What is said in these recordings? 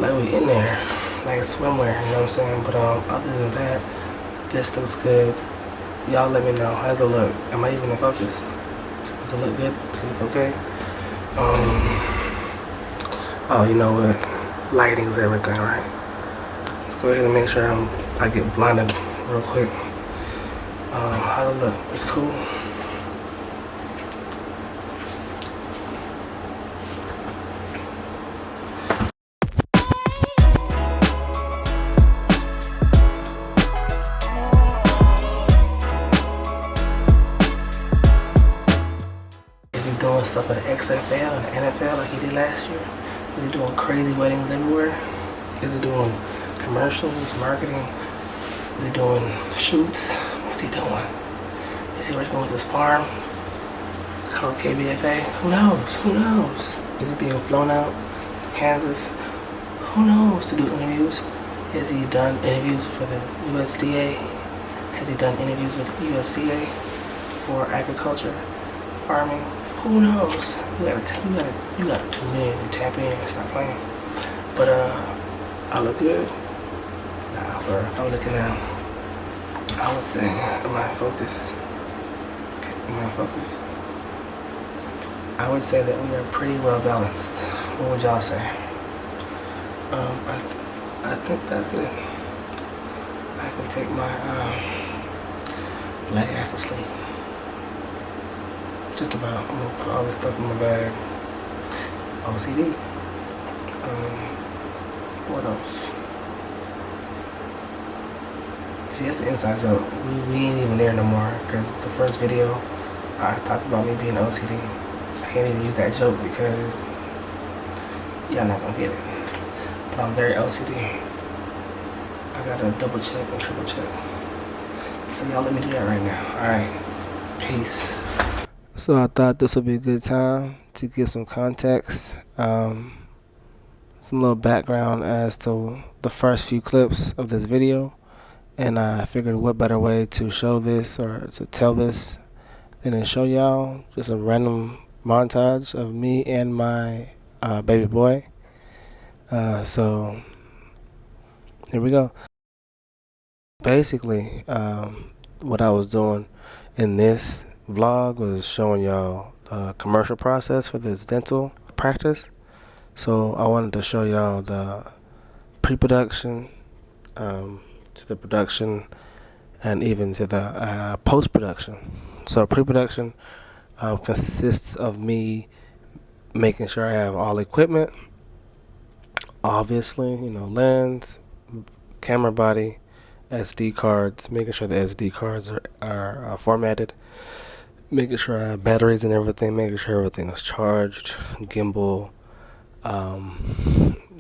like we in there, like swimwear, you know what I'm saying? But other than that, this looks good. Y'all let me know. How's it look? Am I even in focus? Does it look good? Does it look okay? Oh, you know what? Lighting's everything, right? Let's go ahead and make sure I get blinded real quick. How does it look? It's cool. Is he doing stuff at the XFL and the NFL like he did last year? Is he doing crazy weddings everywhere? Is he doing commercials, marketing? Is he doing shoots? What's he doing? Is he working with his farm called KBFA? Who knows? Who knows? Is he being flown out to Kansas? Who knows to do interviews? Has he done interviews for the USDA? Has he done interviews with the USDA for agriculture, farming? Who knows? You gotta tune in and tap in and stop playing. But I look good. Nah, bro, I'm looking now. I would say, am I focused? Am I focused? I would say that we are pretty well balanced. What would y'all say? I think that's it. I can take my black ass to sleep. Just about. I'm gonna put all this stuff in my bag. OCD. What else? See, that's the inside joke. We ain't even there no more, because the first video I talked about me being OCD. I can't even use that joke because y'all not gonna get it. But I'm very OCD. I gotta double check and triple check. So y'all let me do that right now. Alright. Peace. So I thought this would be a good time to give some context, some little background as to the first few clips of this video. And I figured what better way to show this or to tell this than to show y'all just a random montage of me and my baby boy. So here we go. Basically, what I was doing in this vlog was showing y'all the commercial process for this dental practice. So I wanted to show y'all the pre-production, to the production, and even to the post-production. So pre-production consists of me making sure I have all equipment, obviously, lens, camera body, SD cards, making sure the SD cards are formatted, making sure I have batteries and everything, making sure everything is charged, gimbal,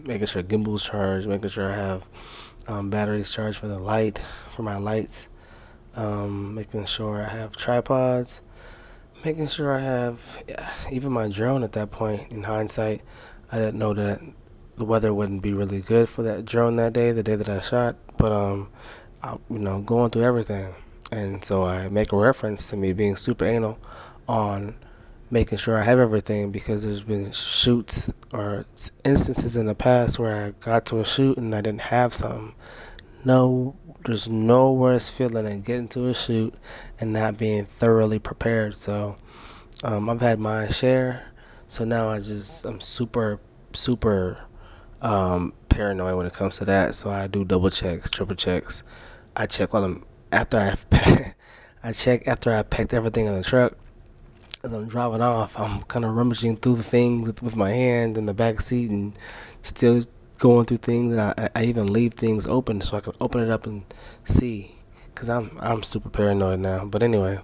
making sure gimbal's charged, making sure I have batteries charged for my lights, making sure I have tripods, making sure I have even my drone. At that point, in hindsight, I didn't know that the weather wouldn't be really good for that drone that day, the day that I shot, but going through everything. And so I make a reference to me being super anal on making sure I have everything, because there's been shoots or instances in the past where I got to a shoot and I didn't have something. No, there's no worse feeling than getting to a shoot and not being thoroughly prepared. So I've had my share. So now I'm super paranoid when it comes to that. So I do double checks, triple checks. I check I check after I packed everything in the truck. As I'm driving off, I'm kind of rummaging through the things with my hand in the back seat and still going through things. And I even leave things open so I can open it up and see, because I'm super paranoid now. But anyway,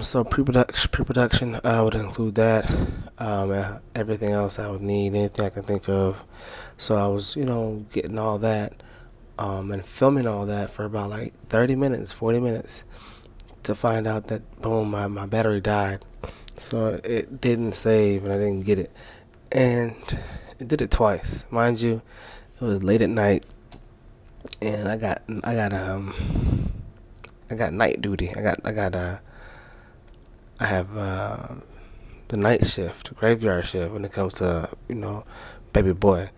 so pre-production would include that, everything else I would need, anything I can think of. So I was getting all that and filming all that for about like 40 minutes to find out that boom, my battery died. So it didn't save and I didn't get it, and it did it twice, mind you. It was late at night and I got night duty. I have the night shift, graveyard shift when it comes to baby boy.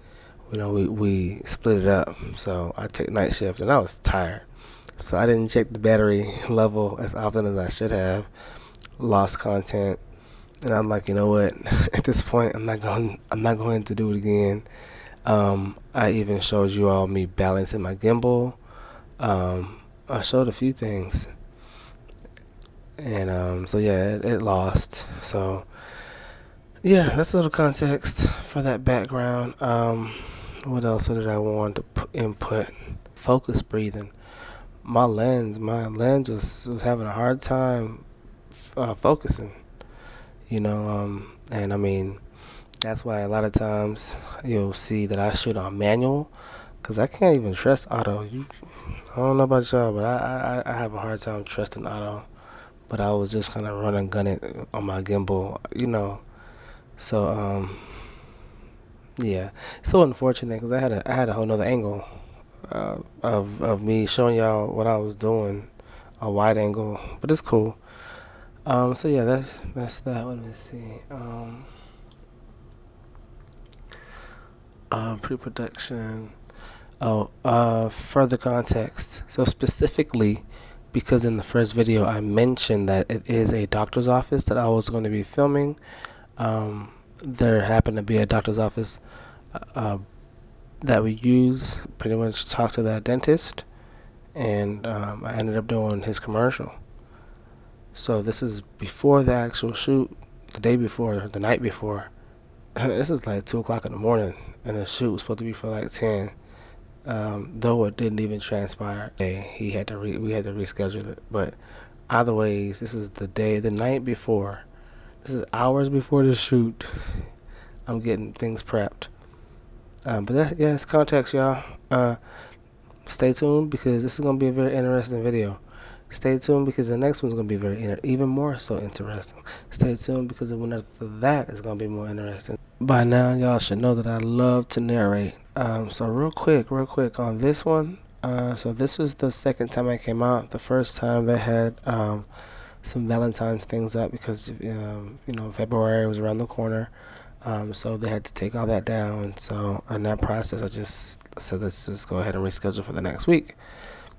we split it up. So I take night shift, and I was tired, so I didn't check the battery level as often as I should have. Lost content, and I'm like, you know what? At this point, I'm not going to do it again. I even showed you all me balancing my gimbal. I showed a few things, and so yeah, it lost. So yeah, that's a little context for that background. What else did I want to input? Focus breathing. My lens was having a hard time focusing. And I mean, that's why a lot of times you'll see that I shoot on manual, because I can't even trust auto. I don't know about y'all, but I have a hard time trusting auto. But I was just kind of run and gun it on my gimbal. So yeah, it's so unfortunate because I had a whole nother angle of me showing y'all what I was doing, a wide angle, but it's cool. So yeah, that's that. Let me see. Pre-production. Further context. So specifically, because in the first video I mentioned that it is a doctor's office that I was going to be filming. There happened to be a doctor's office that we use. Pretty much talked to that dentist, and I ended up doing his commercial. So this is before the actual shoot, the day before, the night before. This is like 2 o'clock in the morning, and the shoot was supposed to be for like 10. Though it didn't even transpire. We had to reschedule it. But either ways, this is the night before. This is hours before the shoot. I'm getting things prepped. But it's context, y'all. Stay tuned, because this is gonna be a very interesting video. Stay tuned, because the next one's gonna be even more so interesting. Stay tuned, because the one after that is gonna be more interesting. By now, y'all should know that I love to narrate. So real quick on this one. So this was the second time I came out. The first time they had some Valentine's things up, because February was around the corner. So they had to take all that down. So in that process, I just said, let's just go ahead and reschedule for the next week.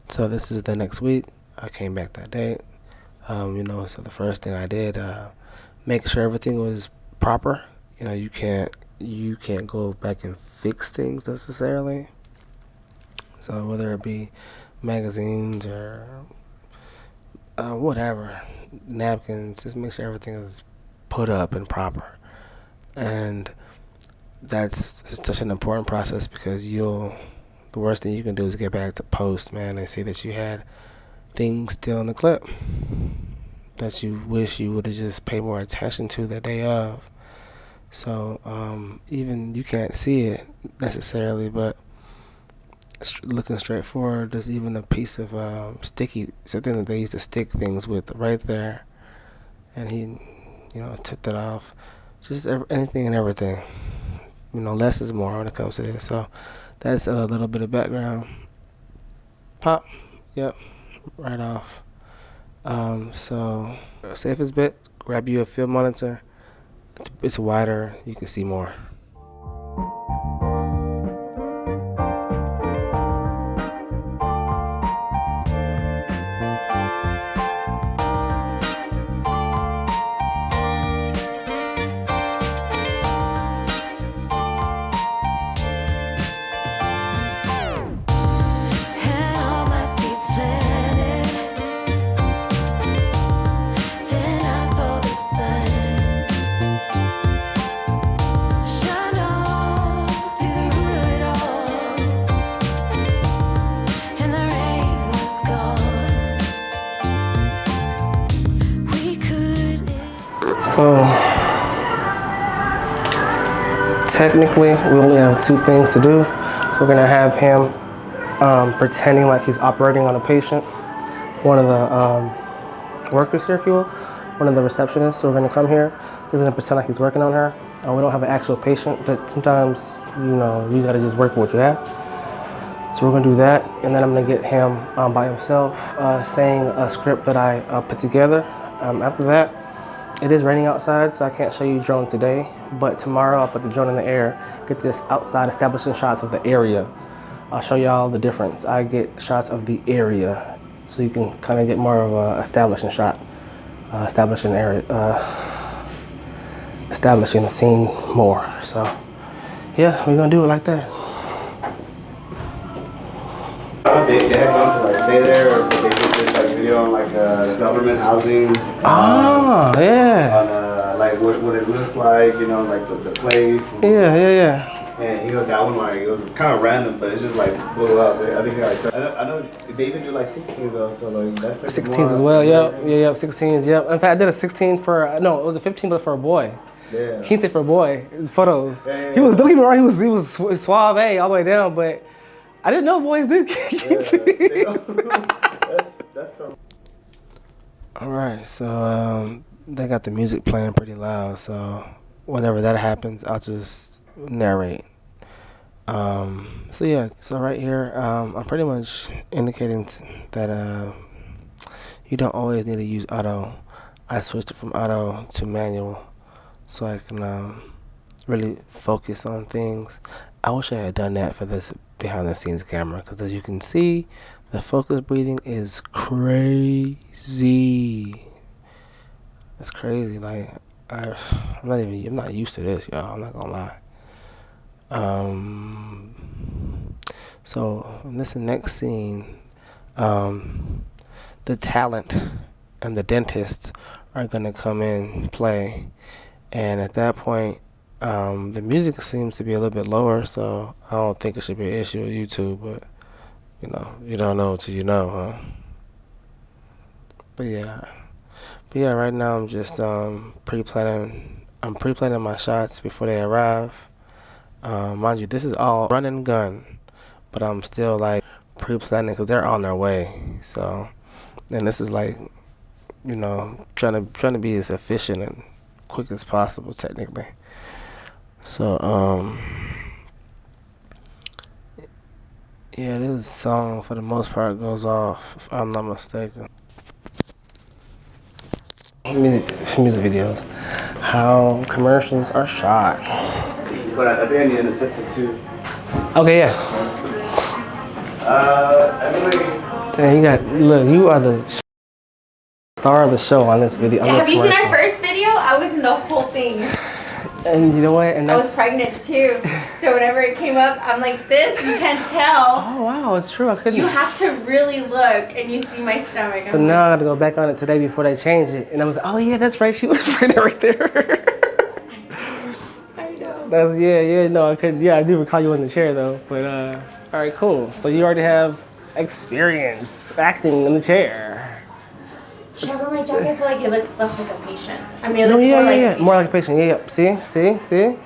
So this is the next week. I came back that day. So the first thing I did, make sure everything was proper. You can't go back and fix things necessarily. So whether it be magazines or whatever, napkins, just make sure everything is put up and proper. And that's such an important process, because the worst thing you can do is get back to post, man, and see that you had things still in the clip that you wish you would have just paid more attention to the day of. So even you can't see it necessarily, but looking straight forward, there's even a piece of something that they used to stick things with right there, and he took that off. Just anything and everything. Less is more when it comes to this. So that's a little bit of background. Pop. Yep. Right off. So safest bet, grab you a film monitor. It's wider, you can see more. So technically, we only have 2 things to do. We're gonna have him pretending like he's operating on a patient. One of the workers here, if you will, one of the receptionists. So we're gonna come here. He's gonna pretend like he's working on her. We don't have an actual patient, but sometimes you gotta just work with what you have. So we're gonna do that, and then I'm gonna get him by himself saying a script that I put together. After that, It is raining outside, so I can't show you drone today, but tomorrow I'll put the drone in the air, get this outside establishing shots of the area. I'll show y'all the difference. I get shots of the area, so you can kind of get more of a establishing shot, establishing the scene more. So yeah, we're gonna do it like that. They had gone to like stay there, or they did this like video on like government housing. Yeah. On like what it looks like, you know, like the place. And, Yeah. And he goes, that one like it was kind of random, but it just like blew up. I think like I know they even do like 16s though, so like that's like 16s as well. Yep. 16s. Yep. In fact, I did a 16 for no, it was a 15, but for a boy. Yeah. Can't say for a boy. Photos. Yeah. He was, don't get me wrong, he was suave all the way down, but I didn't know boys did. That's so. All right, so they got the music playing pretty loud, so whenever that happens, I'll just narrate. So yeah, so right here, I'm pretty much indicating that you don't always need to use auto. I switched it from auto to manual so I can really focus on things. I wish I had done that for this behind the scenes camera, because as you can see, the focus breathing is crazy. It's crazy. Like I'm not used to this, y'all. I'm not gonna lie. So in this next scene, the talent and the dentist are gonna come in play, and at that point, the music seems to be a little bit lower, so I don't think it should be an issue with YouTube, but you know, you don't know until you know, huh? But yeah, right now I'm just pre-planning my shots before they arrive. Mind you, this is all run and gun, but I'm still like pre-planning because they're on their way. So, and this is like, you know, trying to be as efficient and quick as possible technically. So yeah, this song for the most part goes off, if I'm not mistaken. Music videos, how commercials are shot. But I think I need an assistant too. Okay, yeah. Damn, you are the star of the show on this video. Have you seen our first video? I was in the whole thing. And you know what? And I was pregnant too. So whenever it came up, I'm like this. You can't tell. Oh wow, it's true. I couldn't. You have to really look, and you see my stomach. So now I gotta go back on it today before they change it. And I was like, oh yeah, that's right. She was pregnant right there. I know. That's no, I couldn't. Yeah, I do recall you in the chair though. But all right, cool. So you already have experience acting in the chair. Should I wear my jacket? I feel like it looks less like a patient. I mean, it looks more like a patient. More like a patient. Yeah. See.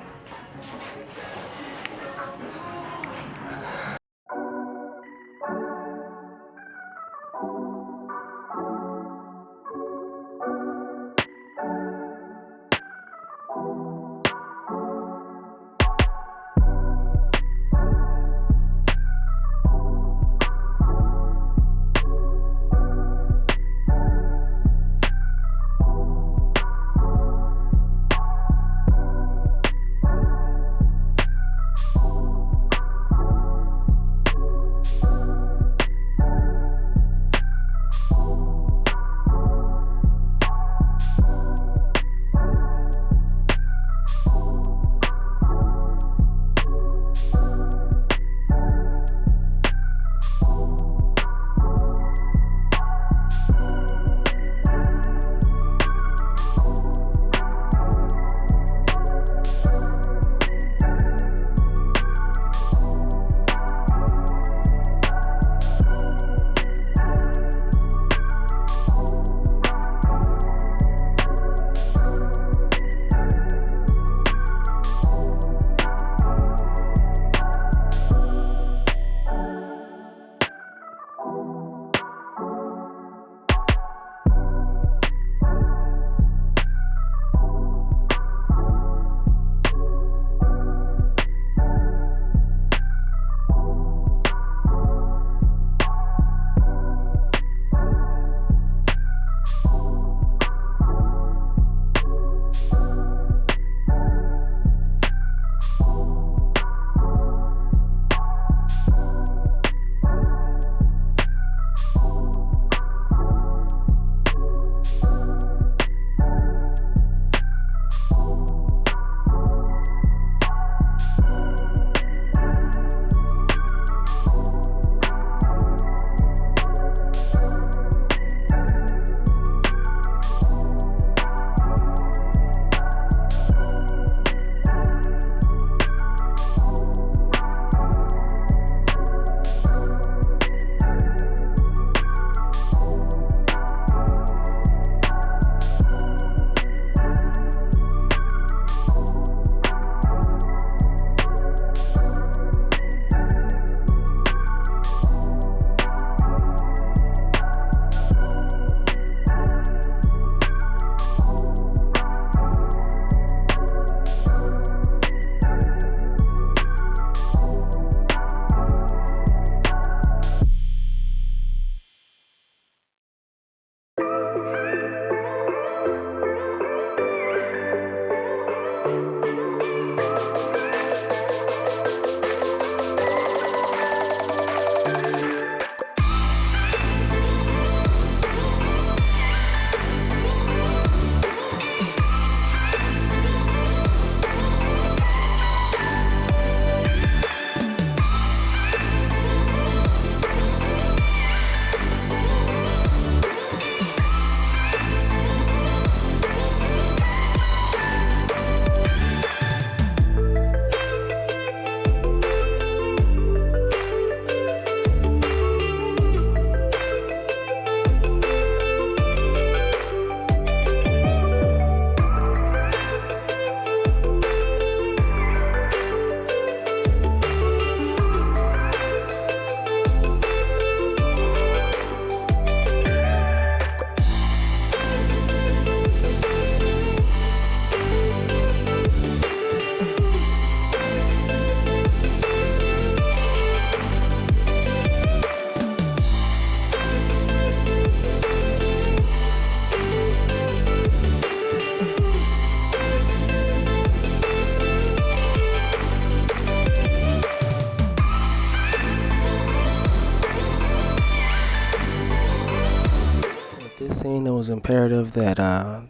seen it was imperative that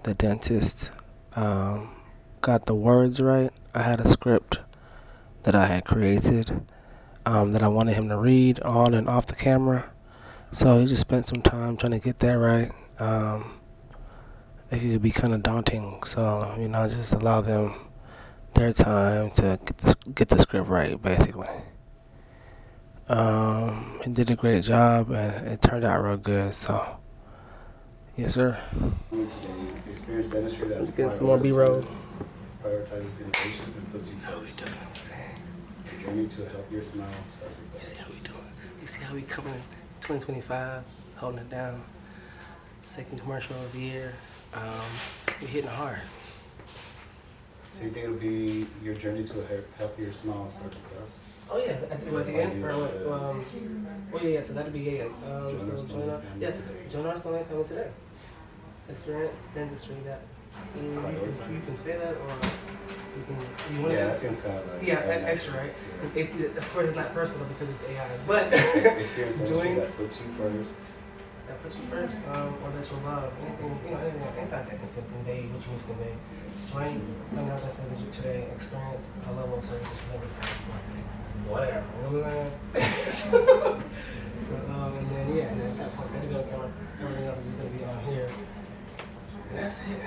the dentist got the words right. I had a script that I had created that I wanted him to read on and off the camera. So he just spent some time trying to get that right. It could be kind of daunting. So, just allow them their time to get the script right, basically. He did a great job, and it turned out real good. So, yes, sir. Experienced dentistry that Let's get some more B-roll. Prioritizes innovation and puts you first. Your journey to a healthier smile starts with You see how we doing? You see how we coming in 2025, holding it down. Second commercial of the year. We're hitting hard. So you think it'll be your journey to a healthier smile starts with us? Oh yeah, at the end. Yeah. So that'd be yes, Joan Armstrong coming today. Experience dentistry that you can say that, or you can. Yeah, that seems kind of like extra, right? Of course, it's not personal because it's AI, but experience dentistry that puts you first. That puts you first, or that you love anything, anything that can convey what you need to convey. Join someone else that said today, experience a level of service that you never experienced before. Whatever, you know what I'm saying? So, and then at that point, that'll be on camera. Everything else is just gonna be on here. And that's it.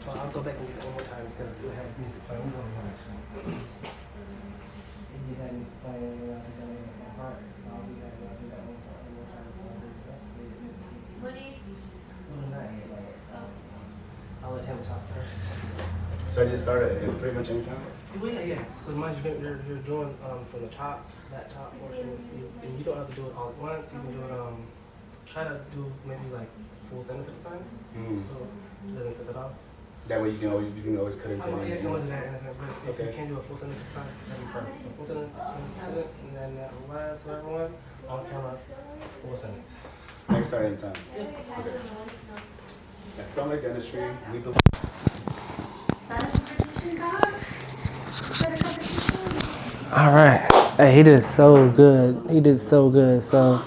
Well, I'll go back and get it one more time because we have music playing. We're going to actually. You had music playing, it's only my part, so I'll do that one more time. What do you? I'll let him talk first. So I just started at pretty much any time? Well, yeah. Because mind you, you're doing from the top, that top portion, and you don't have to do it all at once. You can do it, try to do maybe like full sentence at a time, so it doesn't cut it off. That way you can always cut into Yeah, it. you can always do that, but if you can't do a full sentence at a time, that'd be perfect. So full sentence, and then that last one, on camera, full sentence. I can start anytime. Okay. At Stomach Dentistry, we believe. All right. Hey, he did so good. So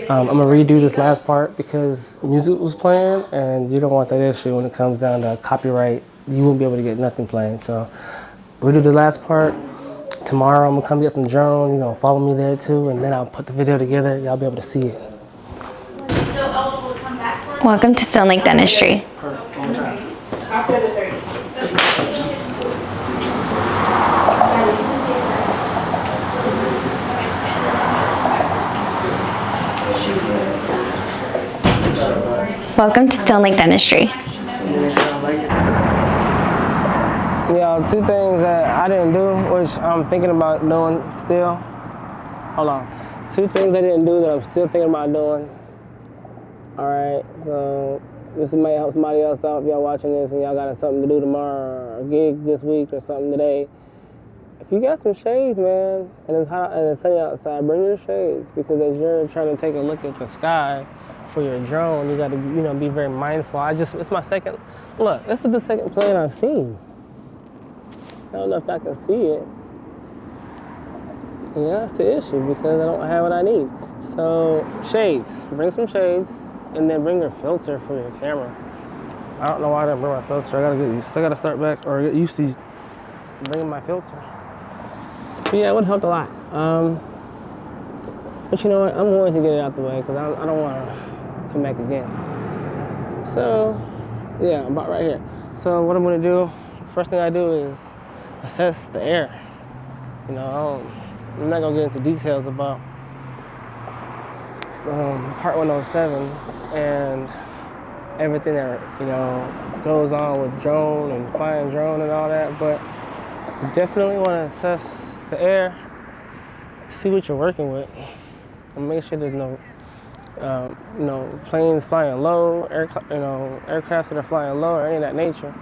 I'm gonna redo this last part because music was playing, and you don't want that issue when it comes down to copyright. You won't be able to get nothing playing. So redo the last part. Tomorrow I'm gonna come get some drone. You're gonna follow me there too, and then I'll put the video together. Y'all be able to see it. Welcome to Stone Lake Dentistry. After the 30. Welcome to Stone Lake Dentistry. Yeah, two things that I didn't do, which I'm thinking about doing still. Hold on. Two things I didn't do that I'm still thinking about doing. All right, so this might help somebody else out if y'all watching this and y'all got something to do tomorrow, or a gig this week or something today. If you got some shades, man, and it's hot and it's sunny outside, bring your shades, because as you're trying to take a look at the sky for your drone, you got to, be very mindful. It's my second, look, this is the second plane I've seen. I don't know if I can see it. Yeah, that's the issue, because I don't have what I need. So, shades, bring some shades, and then bring your filter for your camera. I don't know why I didn't bring my filter. I gotta start back, or get used to bringing my filter. But yeah, it would help a lot. But you know what? I'm going to get it out the way because I don't want to come back again. So, yeah, I'm about right here. So what I'm going to do, first thing I do is assess the air. I'm not going to get into details about Part 107 and everything that, goes on with drone and flying drone and all that, but you definitely want to assess the air, see what you're working with, and make sure there's no, planes flying low, aircrafts that are flying low or any of that nature.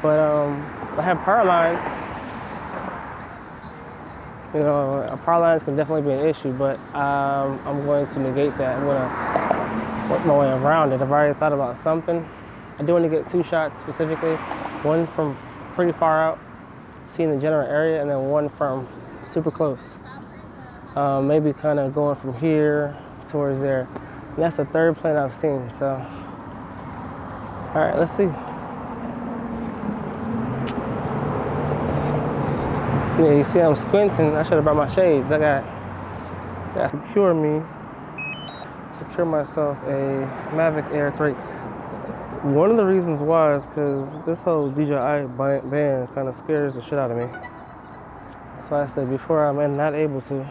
But I have power lines. Power lines can definitely be an issue, but I'm going to negate that. I'm going to work my way around it. I've already thought about something. I do want to get two shots specifically, one from pretty far out, seeing the general area, and then one from super close. Maybe kind of going from here towards there. And that's the third plane I've seen, so. All right, let's see. Yeah, you see I'm squinting. I should have brought my shades. I got to secure myself a Mavic Air 3. One of the reasons why is because this whole DJI band kind of scares the shit out of me. So I said before I'm not able to,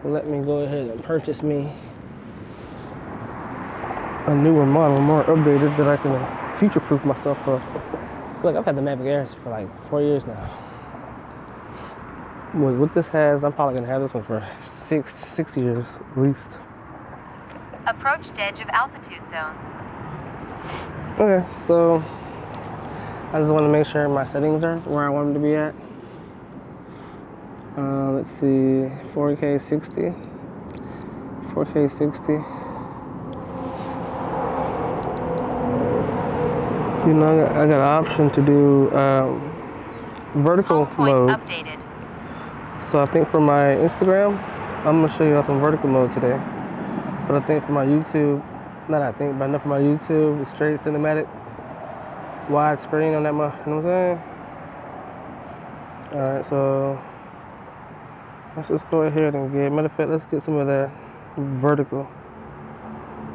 let me go ahead and purchase me a newer model, more updated, that I can future-proof myself for. Look, I've had the Mavic Airs for like 4 years now. What this has, I'm probably gonna have this one for six years at least. Approached edge of altitude zone. Okay, so I just want to make sure my settings are where I want them to be at. Let's see, 4K 60. 4K 60. You know, I got an option to do vertical mode. Updated. So I think for my Instagram, I'm gonna show you some vertical mode today. But I think for my YouTube, not I think, but I know for my YouTube, it's straight cinematic, widescreen on that, you know what I'm saying? All right, so let's just go ahead and matter of fact, let's get some of that vertical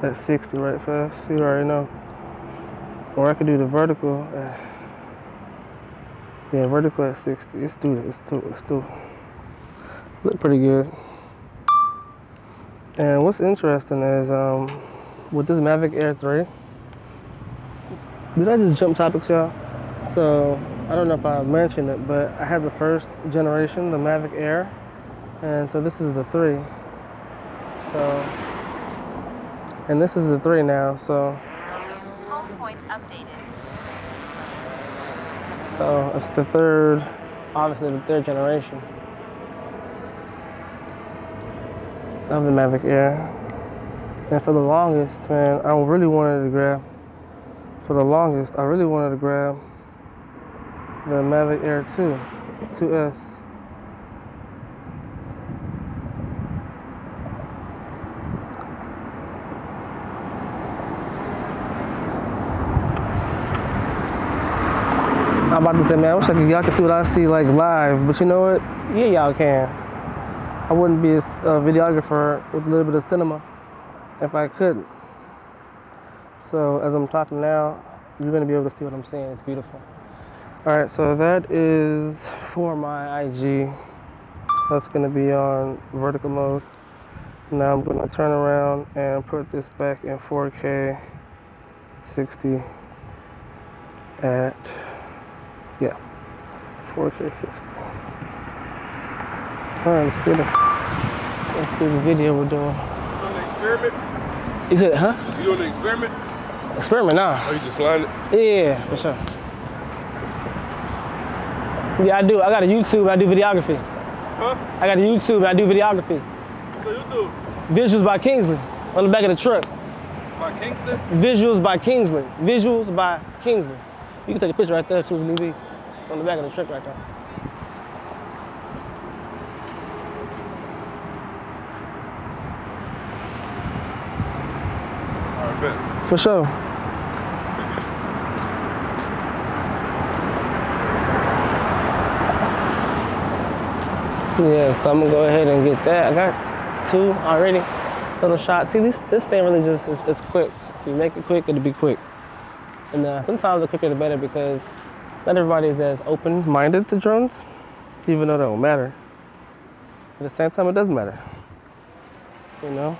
at 60 right fast. You already know. Or I could do the vertical yeah, vertical at 60. Let's do it, let's do it. Look pretty good. And what's interesting is with this Mavic Air 3, did I just jump topics, y'all? So I don't know if I mentioned it, but I had the first generation, the Mavic Air, and so this is the 3. So, and this is the 3 now, so. Home point updated. So it's the third, obviously the 3rd generation of the Mavic Air. And for the longest, man, I really wanted to grab the Mavic Air 2S. I'm about to say, man, I wish y'all could see what I see like live, but you know what? Yeah, y'all can. I wouldn't be a videographer with a little bit of cinema if I couldn't. So as I'm talking now, you're gonna be able to see what I'm saying. It's beautiful. All right, so that is for my IG. That's gonna be on vertical mode. Now I'm gonna turn around and put this back in 4K 60 at, yeah, 4K 60. All right, let's get it. Let's do the video we're doing. You doing the experiment? You said, huh? You doing the experiment? Experiment now. Or you just flying it? Yeah, for sure. Yeah, I do. I got a YouTube and I do videography. Huh? I got a YouTube and I do videography. So YouTube? Visuals by Kingsley on the back of the truck. By Kingston? Visuals by Kingsley. Visuals by Kingsley. You can take a picture right there too, if need be. On the back of the truck right there. All right, bet. For sure. Yeah, so I'm gonna go ahead and get that. I got 2 already, little shots. See, this thing really just is quick. If you make it quick, it'll be quick. And sometimes the quicker the better, because not everybody is as open-minded to drones, even though they don't matter. At the same time, it does matter. You know?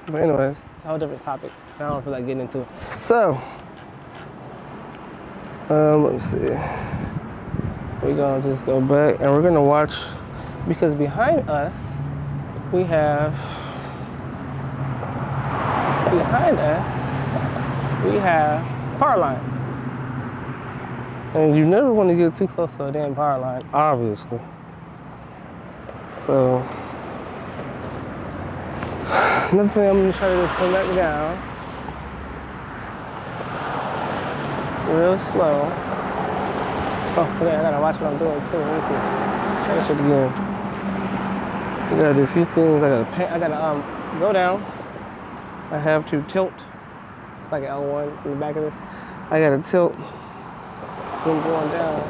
But anyways, it's a whole different topic. I don't feel like getting into it. So, let's see. We're gonna just go back and we're gonna watch, because behind us, we have power lines. And you never want to get too close to a damn power line, obviously. So, another thing I'm gonna try to do is come back down. Real slow. Oh, okay, I gotta watch what I'm doing too. Let me see. Try this shit again. I gotta do a few things. I gotta go down. I have to tilt. It's like an L1 in the back of this. I gotta tilt when going down.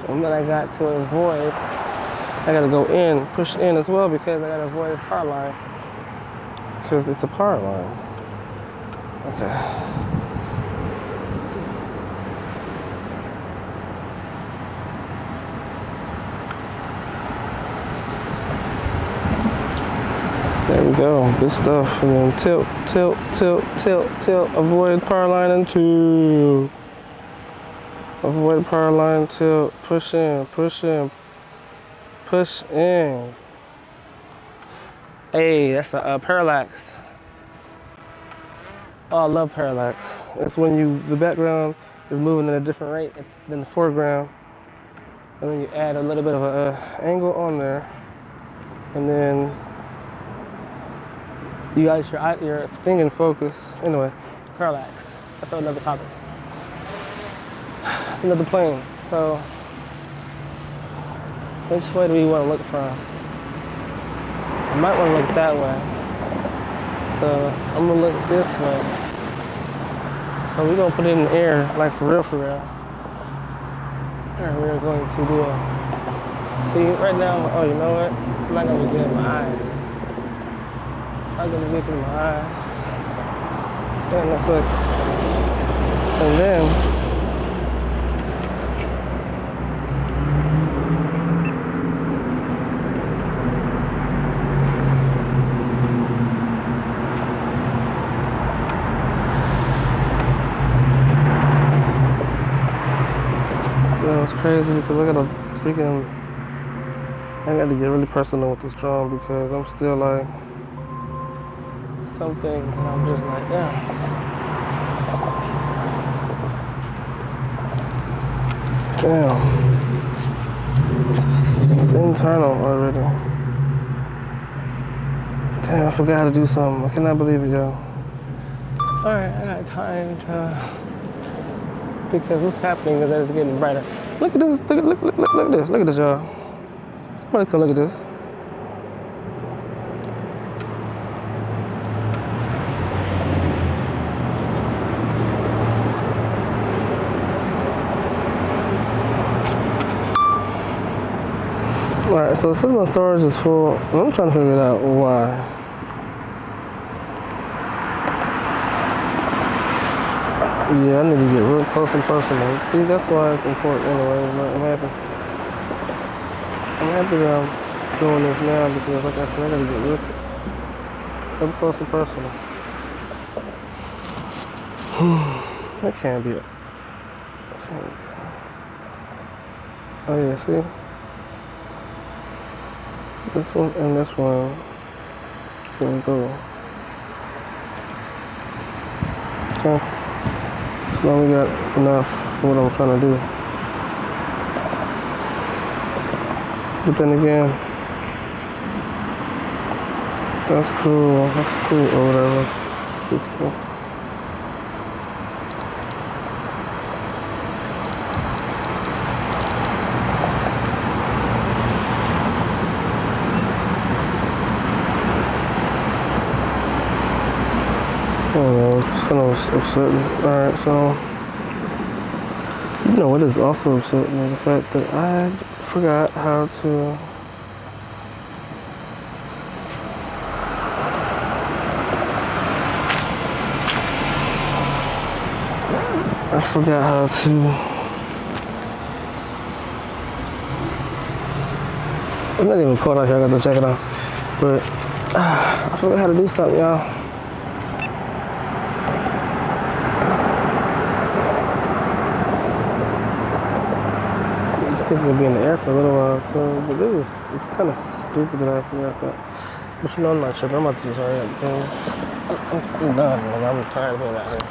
And then I got to avoid, I gotta go in, push in as well because I gotta avoid this power line. Because it's a power line. Okay. There we go, good stuff. And then tilt, tilt, tilt, tilt, tilt. Avoid power line and two. Avoid power line, tilt, push in, push in, push in. Hey, that's a parallax. Oh, I love parallax. It's when the background is moving at a different rate than the foreground. And then you add a little bit of an angle on there. And then you got your thing in focus. Anyway, parallax. That's another topic. That's another plane. So, which way do we want to look from? I might want to look that way. So, I'm going to look this way. So, we're going to put it in the air, like for real, for real. And we're going to do a, see, right now, oh, you know what? It's not going to be good in my eyes. I'm gonna look in my eyes. Damn, that sucks. And then it's crazy because I gotta freaking, I got to get really personal with this drum because I'm still like, some things and I'm just like, yeah. Damn. It's internal already. Damn, I forgot how to do something. I cannot believe it, yo. Alright, I got time to, because what's happening is that it's getting brighter. Look at this, look at this, look at this, y'all. Somebody come look at this. Alright, so since my storage is full, I'm trying to figure out why. Yeah, I need to get real close and personal. See, that's why it's important anyway. I'm happy that I'm doing this now because, like I said, I gotta get real close and personal. That can't be it. Oh yeah, see? This one and this one can go. Okay. So now we got enough for what I'm trying to do. But then again, that's cool or whatever. 60. I don't know, it's kind of upsetting. Alright, so, you know what is also upsetting is the fact that I forgot how to I'm not even caught out here, I got to check it out. But I forgot how to do something, y'all. It's gonna be in the air for a little while, so but it's kind of stupid that I forgot that. But you know, I'm not tripping. I'm about to just hurry up because I'm done. Like, I'm tired of being out here.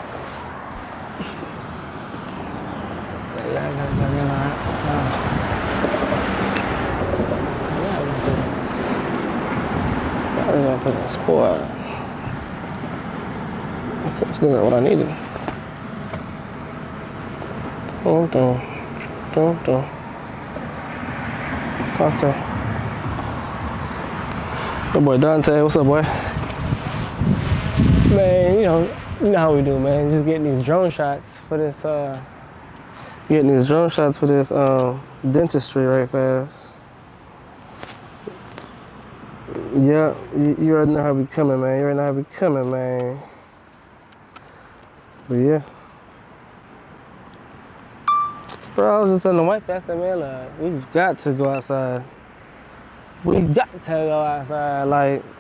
Yeah, I gotta get alright. So yeah, I'm gonna put that sport. That's still got what I needed. Don't. Dante. Good boy Dante, what's up, boy? Man, you know how we do, man. Just getting these drone shots for this, dentistry right fast. Yeah, you already know how we coming, man. But yeah. Bro, I was just telling the wife, I said, man, we've got to go outside. Like,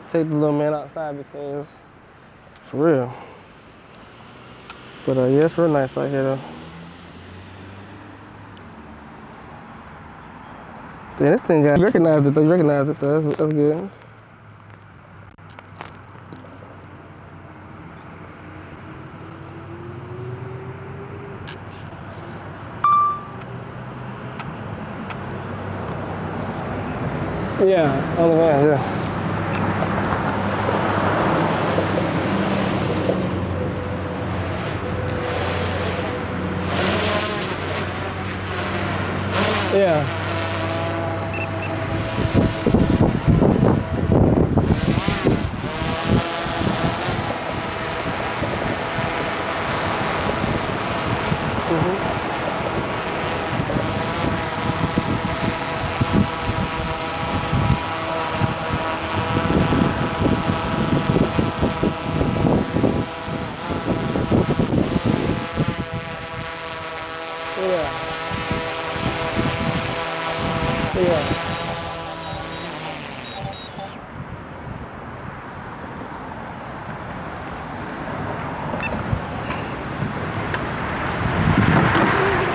take the little man outside because, for real. But yeah, it's real nice out here though. Damn, this thing you recognized it, so that's good. Yeah, on the vans, yeah. Yeah.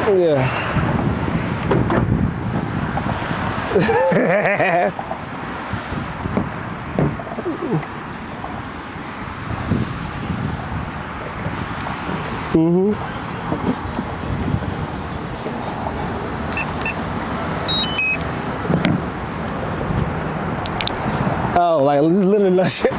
Yeah. Oh, like this is literally no shit.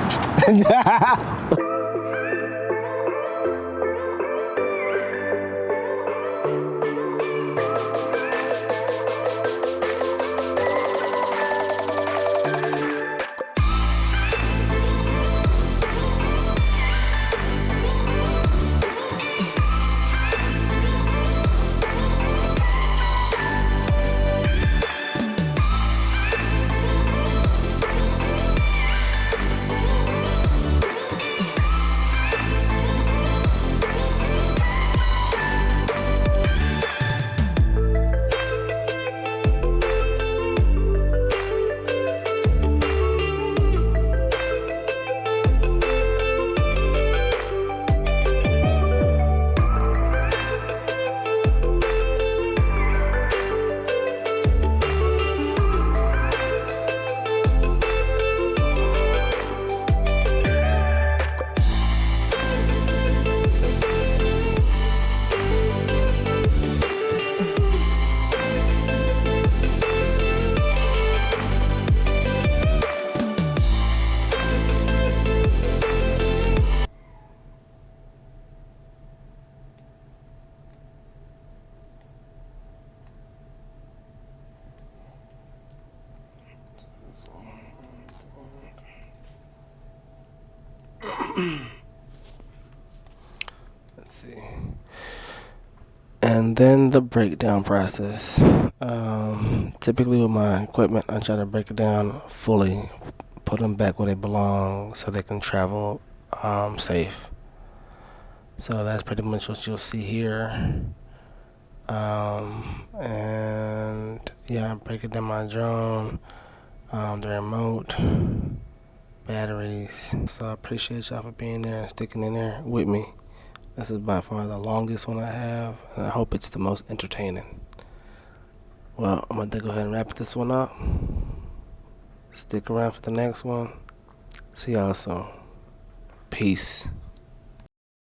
Let's see. And then the breakdown process. Typically with my equipment, I try to break it down fully, put them back where they belong so they can travel safe. So that's pretty much what you'll see here. And yeah, I'm breaking down my drone, the remote, batteries. So I appreciate y'all for being there and sticking in there with me. This is by far the longest one I have, and I hope it's the most entertaining. Well, I'm going to go ahead and wrap this one up. Stick around for the next one. See y'all soon. Peace.